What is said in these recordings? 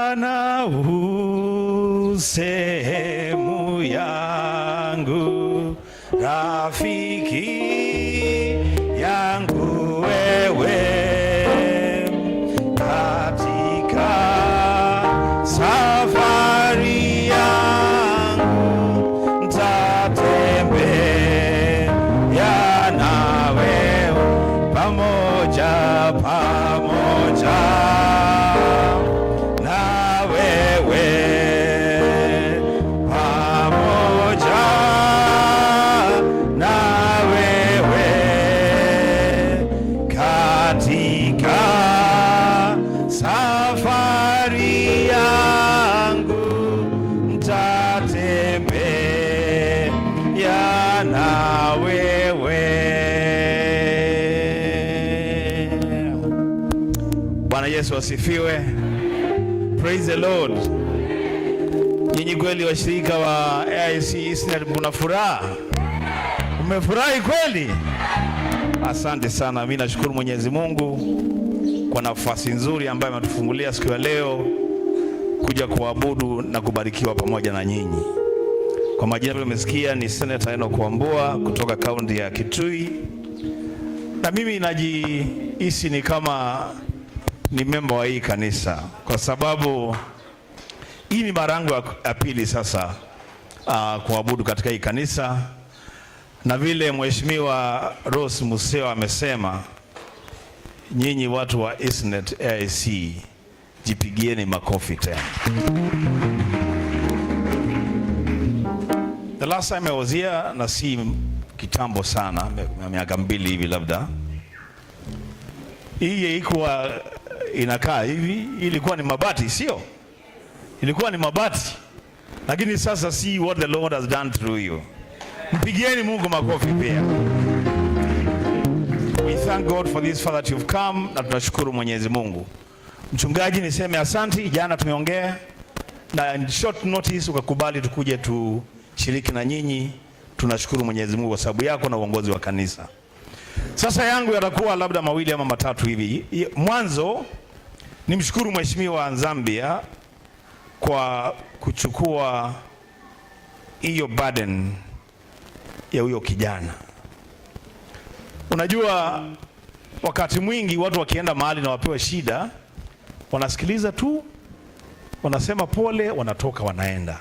Bwana sehemu yangu, rafiki yangu wewe, katika safari yangu nitatembea na wewe pamoja Yesu asifiwe. Praise the Lord. Nyinyi kweli washirika wa AIC Isnet mna furaha? Umefurahi kweli? Asante sana. Mimi nashukuru Mwenyezi Mungu kwa nafasi nzuri ambayo ametufungulia siku ya leo kuja kuabudu na kubarikiwa pamoja na nyinyi. Kwa majina vile umesikia ni Senator Enoch Wambua kutoka kaunti ya Kitui. Na mimi najihisi ni kama ni memba wa hii kanisa kwa sababu hii ni mara yangu ya pili sasa kuabudu katika hii kanisa, na vile Mheshimiwa Rose Museo amesema, nyinyi watu wa Isnet AIC jipigieni makofi tena. The last time I was here, na si kitambo sana, miaka 2 hivi labda, hii ilikuwa inakaa hivi, ilikuwa ni mabati, sio? Ilikuwa ni mabati. Lakini sasa see what the Lord has done through you. Mpigieni Mungu makofi pia. We thank God for this Father that you've come, na tunashukuru Mwenyezi Mungu. Mchungaji, niseme asante, jana tumeongea na in short notice ukakubali tukuje tushiriki na nyinyi. Tunashukuru Mwenyezi Mungu kwa sababu yako na uongozi wa kanisa. Sasa yangu yatakuwa labda 2 ama 3 hivi. Mwanzo nimshukuru Mheshimiwa Zambia kwa kuchukua hiyo burden ya huyo kijana. Unajua wakati mwingi watu wakienda mahali na wapewe shida, wanasikiliza tu, wanasema pole, wanatoka wanaenda.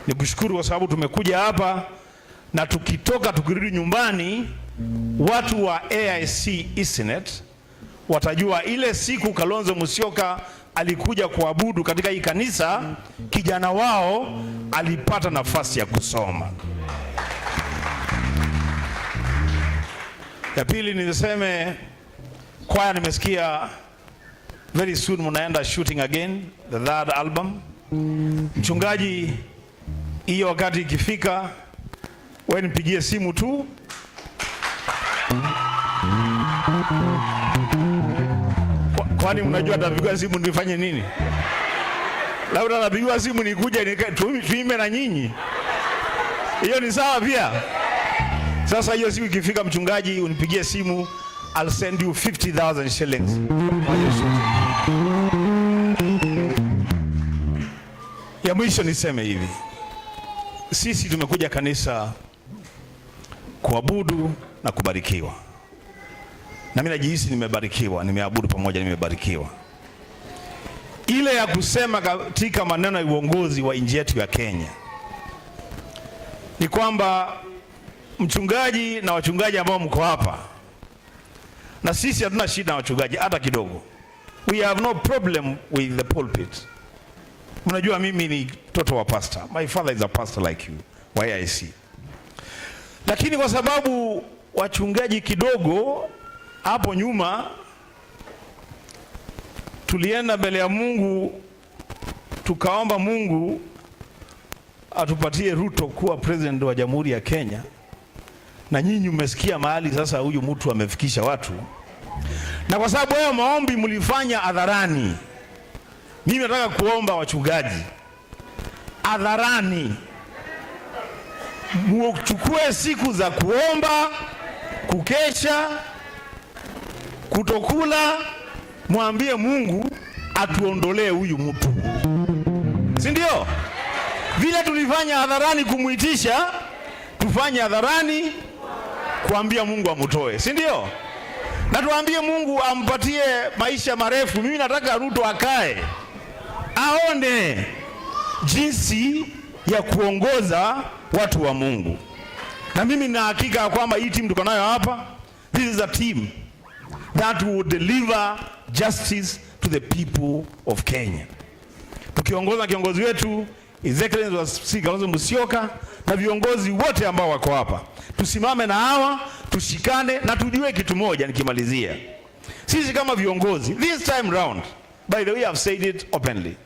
Nikushukuru kwa sababu tumekuja hapa, na tukitoka tukirudi nyumbani, watu wa AIC Isnet watajua ile siku Kalonzo Musyoka alikuja kuabudu katika hii kanisa, kijana wao alipata nafasi ya kusoma. Ya pili niseme, kwaya nimesikia very soon mnaenda shooting again the 3rd album. Mchungaji, hiyo wakati ikifika, wewe nipigie simu tu. Kwani unajua atapiga simu nifanye nini? Labda anapiga simu nikuje tuime na nyinyi. Hiyo ni sawa pia. Sasa hiyo siku ikifika, mchungaji, unipigie simu, I'll send you 50,000 shillings. Ya mwisho niseme hivi. Sisi tumekuja kanisa kuabudu na kubarikiwa. Na mimi najihisi nimebarikiwa, nimeabudu pamoja, nimebarikiwa. Ile ya kusema katika maneno ya uongozi wa nchi yetu ya Kenya ni kwamba mchungaji na wachungaji ambao mko hapa, na sisi hatuna shida na wachungaji hata kidogo. We have no problem with the pulpit. Mnajua mimi ni mtoto wa pastor. My father is a pastor like you, wa AIC. Lakini kwa sababu wachungaji kidogo hapo nyuma tulienda mbele ya Mungu tukaomba Mungu atupatie Ruto kuwa president wa Jamhuri ya Kenya, na nyinyi mmesikia mahali sasa huyu mtu amefikisha watu, na kwa sababu hayo maombi mlifanya hadharani, mimi nataka kuomba wachungaji hadharani muchukue siku za kuomba, kukesha, kutokula, mwambie Mungu atuondolee huyu mtu, si ndio? Vile tulifanya hadharani kumuitisha, tufanye hadharani kuambia Mungu amutoe, si ndio? Na tuambie Mungu ampatie maisha marefu. Mimi nataka Ruto akae aone jinsi ya kuongoza watu wa Mungu. Na mimi na hakika kwamba hii timu tuko nayo hapa, this is a team that will deliver justice to the people of Kenya. Tukiongozwa na kiongozi wetu His Excellency Waziri Kalonzo Musyoka na viongozi wote ambao wako hapa, tusimame na hawa, tushikane na tujue kitu moja. Nikimalizia, sisi kama viongozi this time round, by the way, I've said it openly,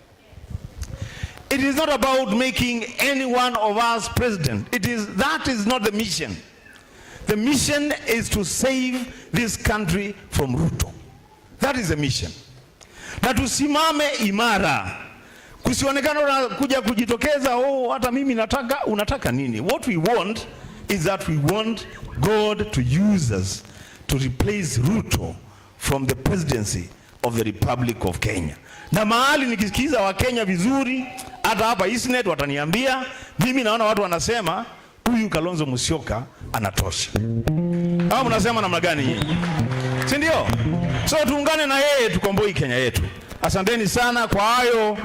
it is not about making any one of us president. That is not the mission. The mission is to save this country from Ruto. That is the mission. Na tusimame imara. Kusionekana unakuja kujitokeza, hata mimi nataka, unataka nini? What we want is that we want God to use us to replace Ruto from the presidency of the Republic of Kenya. Na mahali nikisikiza wa Kenya vizuri, hata hapa Isnet wataniambia, mimi naona watu wanasema huyu Kalonzo Musyoka anatosha. Au mnasema namna gani nyinyi? Si ndio? So tuungane na yeye tukomboe Kenya yetu. Asanteni sana kwa hayo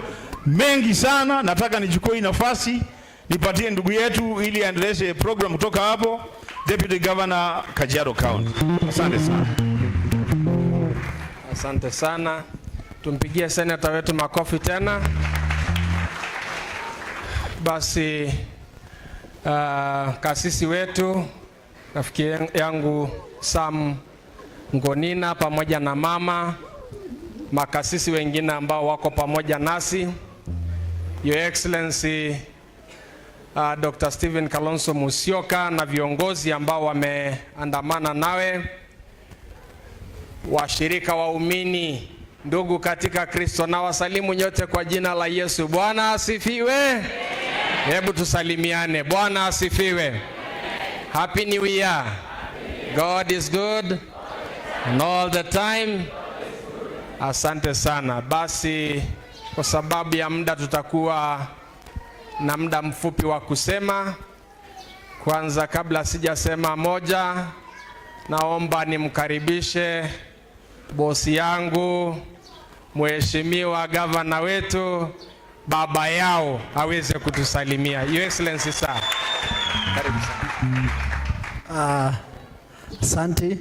mengi sana. Nataka nichukue hii nafasi nipatie ndugu yetu ili aendeleze program kutoka hapo, Deputy Governor Kajiado County. Asante sana. Asante sana. Tumpigie senator wetu makofi tena. Basi kasisi wetu rafiki yangu Sam Ngonina pamoja na mama, makasisi wengine ambao wako pamoja nasi, Your Excellency Dr. Stephen Kalonzo Musyoka na viongozi ambao wameandamana nawe, washirika waumini, ndugu katika Kristo, na wasalimu nyote kwa jina la Yesu. Bwana asifiwe. Hebu tusalimiane. Bwana asifiwe. Happy New Year. God is good and all the time. Asante sana. Basi kwa sababu ya muda tutakuwa na muda mfupi wa kusema. Kwanza kabla sijasema moja, naomba nimkaribishe bosi yangu Mheshimiwa Gavana wetu baba yao aweze kutusalimia. Your Excellency sir. Karibu sana. Asante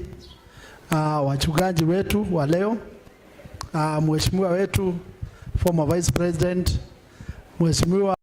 wachungaji wetu wa leo, Mheshimiwa wetu former Vice President, Mheshimiwa